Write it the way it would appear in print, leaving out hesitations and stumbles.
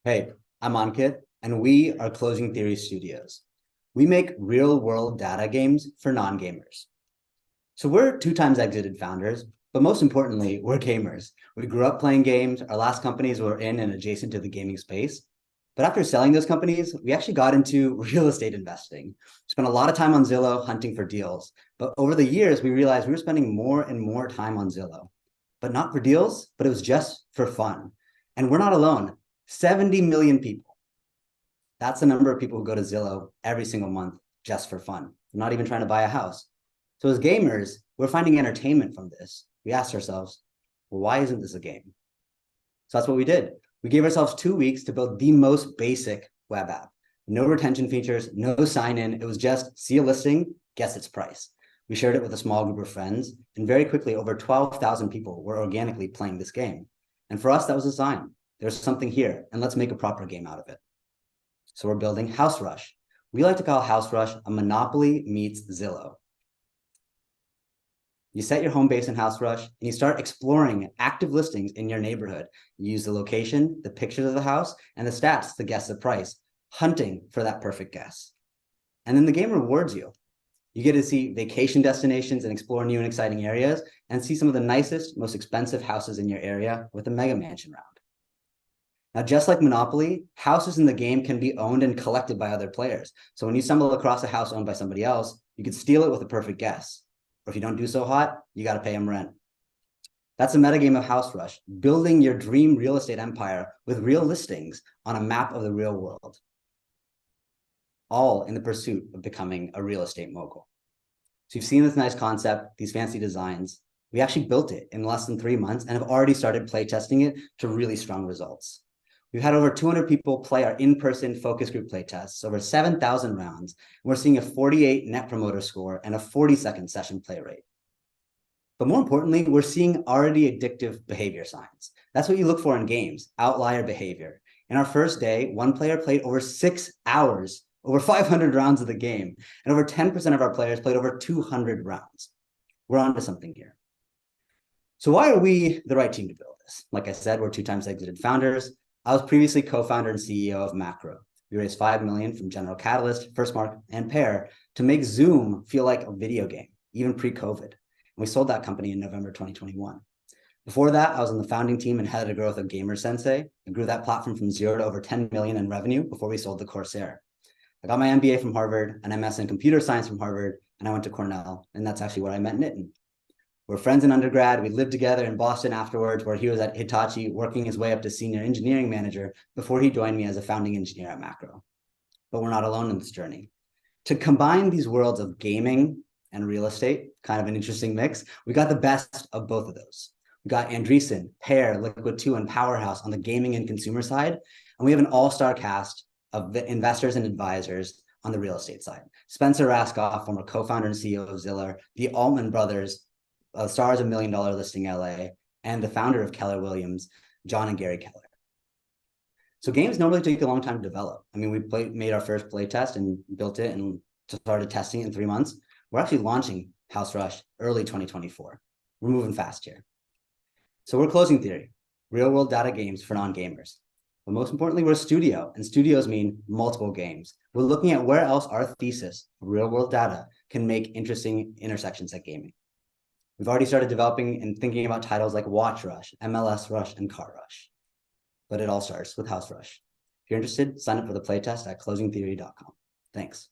Hey, I'm Ankit, and we are Closing Theory Studios. We make real-world data games for non-gamers. So we're 2 times exited founders, but most importantly, we're gamers. We grew up playing games. Our last companies were in and adjacent to the gaming space. But after selling those companies, we actually got into real estate investing. Spent a lot of time on Zillow hunting for deals. But over the years, we realized we were spending more and more time on Zillow, but not for deals, but it was just for fun. And we're not alone. 70 million people. That's the number of people who go to Zillow every single month just for fun. They're not even trying to buy a house. So as gamers, we're finding entertainment from this. We asked ourselves, well, why isn't this a game? So that's what we did. We gave ourselves 2 weeks to build the most basic web app. No retention features, no sign-in. It was just see a listing, guess its price. We shared it with a small group of friends, and very quickly, over 12,000 people were organically playing this game. And for us, that was a sign. There's something here, and let's make a proper game out of it. So we're building House Rush. We like to call House Rush a Monopoly meets Zillow. You set your home base in House Rush, and you start exploring active listings in your neighborhood. You use the location, the pictures of the house, and the stats to guess the price, hunting for that perfect guess. And then the game rewards you. You get to see vacation destinations and explore new and exciting areas, and see some of the nicest, most expensive houses in your area with a mega mansion round. Now, just like Monopoly, houses in the game can be owned and collected by other players. So when you stumble across a house owned by somebody else, you could steal it with a perfect guess. Or if you don't do so hot, you got to pay them rent. That's a metagame of House Rush, building your dream real estate empire with real listings on a map of the real world, all in the pursuit of becoming a real estate mogul. So you've seen this nice concept, these fancy designs. We actually built it in less than 3 months and have already started playtesting it to really strong results. We've had over 200 people play our in-person focus group playtests, over 7,000 rounds, and we're seeing a 48 net promoter score and a 40-second session play rate. But more importantly, we're seeing already addictive behavior signs. That's what you look for in games, outlier behavior. In our first day, one player played over 6 hours, over 500 rounds of the game, and over 10% of our players played over 200 rounds. We're onto something here. So why are we the right team to build this? Like I said, we're 2 times exited founders. I was previously co-founder and CEO of Macro. We raised $5 million from General Catalyst, Firstmark, and Pair to make Zoom feel like a video game, even pre-COVID. And we sold that company in November 2021. Before that, I was on the founding team and headed the growth of Gamer Sensei and grew that platform from 0 to over 10 million in revenue before we sold the Corsair. I got my MBA from Harvard, an MS in computer science from Harvard, and I went to Cornell. And that's actually where I met Nitin. We're friends in undergrad. We lived together in Boston afterwards, where he was at Hitachi working his way up to senior engineering manager before he joined me as a founding engineer at Macro. But we're not alone in this journey. To combine these worlds of gaming and real estate, kind of an interesting mix, we got the best of both of those. We got Andreessen, Pair, Liquid 2, and Powerhouse on the gaming and consumer side. And we have an all-star cast of investors and advisors on the real estate side. Spencer Raskoff, former co-founder and CEO of Zillow, the Altman brothers, stars of $1 Million Listing LA, and the founder of Keller Williams, John and Gary Keller. So games normally take a long time to develop. I mean, we made our first play test and built it and started testing it in 3 months. We're actually launching House Rush early 2024. We're moving fast here. So we're Closing Theory, real world data games for non-gamers. But most importantly, we're a studio, and studios mean multiple games. We're looking at where else our thesis of real world data can make interesting intersections at gaming. We've already started developing and thinking about titles like Watch Rush, MLS Rush, and Car Rush. But it all starts with House Rush. If you're interested, sign up for the playtest at closingtheory.com. Thanks.